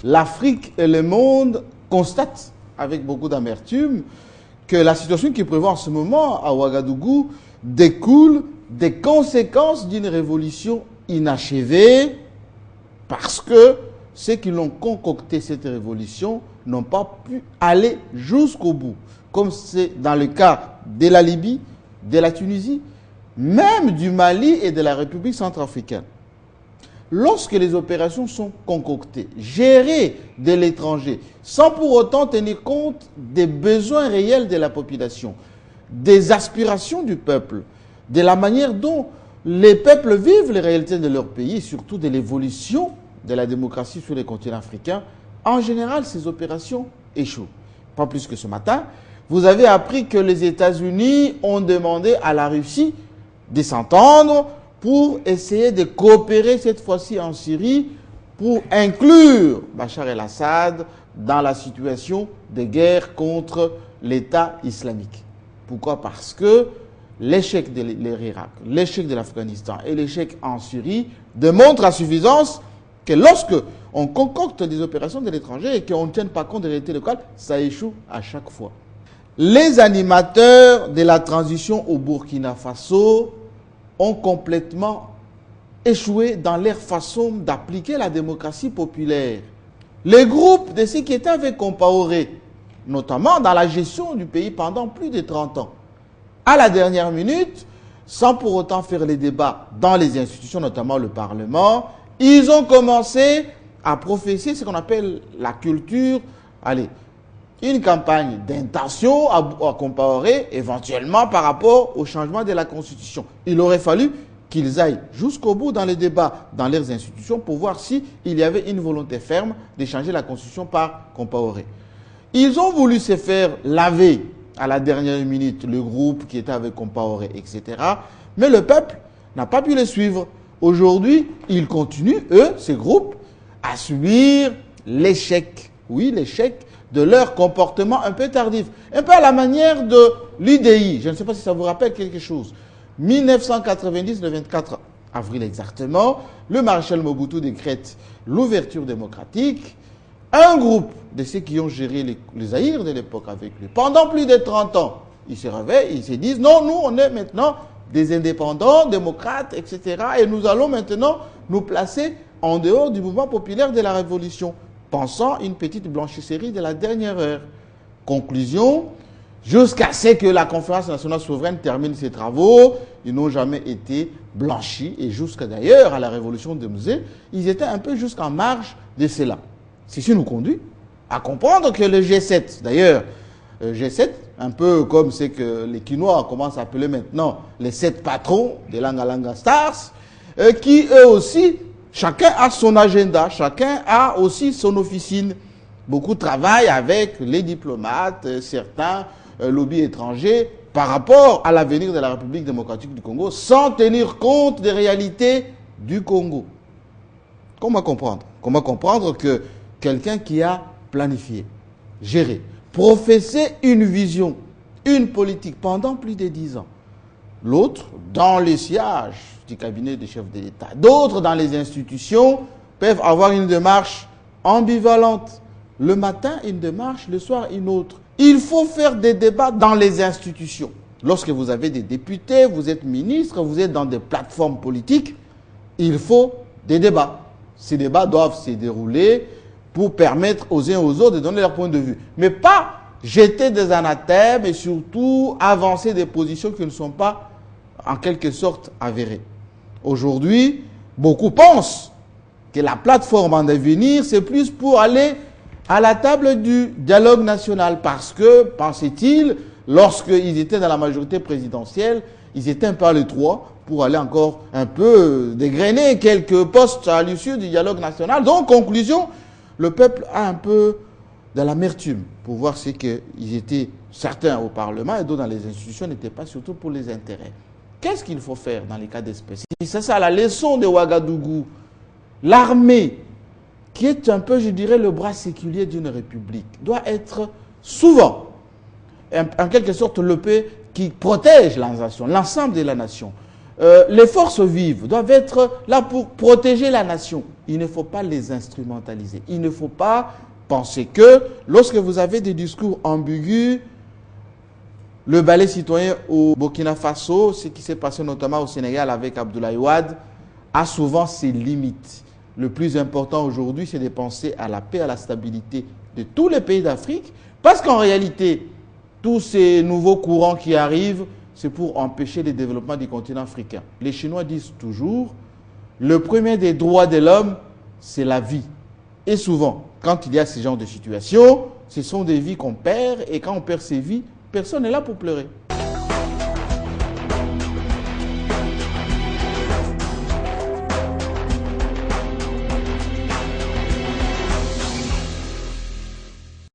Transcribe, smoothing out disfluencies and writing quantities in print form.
l'Afrique et le monde constatent avec beaucoup d'amertume que la situation qui prévaut en ce moment à Ouagadougou découle des conséquences d'une révolution inachevée parce que ceux qui l'ont concocté cette révolution n'ont pas pu aller jusqu'au bout, comme c'est dans le cas de la Libye, de la Tunisie, même du Mali et de la République centrafricaine. Lorsque les opérations sont concoctées, gérées de l'étranger, sans pour autant tenir compte des besoins réels de la population, des aspirations du peuple, de la manière dont les peuples vivent les réalités de leur pays, et surtout de l'évolution de la démocratie sur les continents africains, en général, ces opérations échouent. Pas plus que ce matin, vous avez appris que les États-Unis ont demandé à la Russie de s'entendre pour essayer de coopérer cette fois-ci en Syrie pour inclure Bachar el-Assad dans la situation de guerre contre l'État islamique. Pourquoi? Parce que l'échec de l'Irak, l'échec de l'Afghanistan et l'échec en Syrie démontrent à suffisance que lorsque on concocte des opérations de l'étranger et qu'on ne tienne pas compte des réalités locales, ça échoue à chaque fois. Les animateurs de la transition au Burkina Faso ont complètement échoué dans leur façon d'appliquer la démocratie populaire. Les groupes de ceux qui étaient avec Compaoré, notamment dans la gestion du pays pendant plus de 30 ans, à la dernière minute, sans pour autant faire les débats dans les institutions, notamment le Parlement, ils ont commencé à professer ce qu'on appelle la culture, une campagne d'intention à Compaoré, éventuellement par rapport au changement de la Constitution. Il aurait fallu qu'ils aillent jusqu'au bout dans les débats, dans leurs institutions, pour voir s'il y avait une volonté ferme de changer la Constitution par Compaoré. Ils ont voulu se faire laver à la dernière minute le groupe qui était avec Compaoré, etc. Mais le peuple n'a pas pu les suivre. Aujourd'hui, ils continuent, eux, ces groupes, à subir l'échec. Oui, l'échec de leur comportement un peu tardif. Un peu à la manière de l'UDI. Je ne sais pas si ça vous rappelle quelque chose. 1990, le 24 avril exactement, le maréchal Mobutu décrète l'ouverture démocratique. Un groupe de ceux qui ont géré les Zaïre de l'époque avec lui, pendant plus de 30 ans, ils se réveillent, ils se disent, non, nous, on est maintenant des indépendants, démocrates, etc. Et nous allons maintenant nous placer en dehors du mouvement populaire de la Révolution, pensant une petite blanchisserie de la dernière heure. Conclusion, jusqu'à ce que la Conférence nationale souveraine termine ses travaux, ils n'ont jamais été blanchis. Et jusqu'à d'ailleurs, à la Révolution de Mzé, ils étaient un peu jusqu'en marge de cela. Ceci nous conduit à comprendre que le G7, d'ailleurs, G7, un peu comme c'est que les Quinois commencent à appeler maintenant les 7 patrons des Langa Langa Stars, qui eux aussi, chacun a son agenda, chacun a aussi son officine. Beaucoup travaillent avec les diplomates, certains lobbies étrangers, par rapport à l'avenir de la République démocratique du Congo, sans tenir compte des réalités du Congo. Comment comprendre? Comment comprendre que quelqu'un qui a planifié, géré, professé une vision, une politique pendant plus de 10 ans, l'autre dans les sièges du cabinet des chefs de l'État, d'autres dans les institutions, peuvent avoir une démarche ambivalente. Le matin, une démarche, le soir, une autre. Il faut faire des débats dans les institutions. Lorsque vous avez des députés, vous êtes ministre, vous êtes dans des plateformes politiques, il faut des débats. Ces débats doivent se dérouler pour permettre aux uns et aux autres de donner leur point de vue. Mais pas jeter des anathèmes et surtout avancer des positions qui ne sont pas en quelque sorte avérées. Aujourd'hui, beaucoup pensent que la plateforme en devenir, c'est plus pour aller à la table du dialogue national. Parce que, pensait-il, lorsqu'ils étaient dans la majorité présidentielle, ils étaient un peu à l'étroit pour aller encore un peu dégrainer quelques postes à l'issue du dialogue national. Donc, conclusion, le peuple a un peu de l'amertume pour voir ce qu'ils étaient, certains au Parlement et d'autres dans les institutions, n'étaient pas surtout pour les intérêts. Qu'est-ce qu'il faut faire dans les cas d'espèce? C'est ça la leçon de Ouagadougou. L'armée, qui est un peu, je dirais, le bras séculier d'une république, doit être souvent, en quelque sorte, le peu qui protège la nation, l'ensemble de la nation. Les forces vives doivent être là pour protéger la nation. il ne faut pas les instrumentaliser. Il ne faut pas penser que lorsque vous avez des discours ambigus, le ballet citoyen au Burkina Faso, ce qui s'est passé notamment au Sénégal avec Abdoulaye Wade, a souvent ses limites. Le plus important aujourd'hui, c'est de penser à la paix, à la stabilité de tous les pays d'Afrique, parce qu'en réalité, tous ces nouveaux courants qui arrivent, c'est pour empêcher le développement du continent africain. Les Chinois disent toujours, le premier des droits de l'homme, c'est la vie. Et souvent, quand il y a ce genre de situation, ce sont des vies qu'on perd, et quand on perd ces vies, personne n'est là pour pleurer.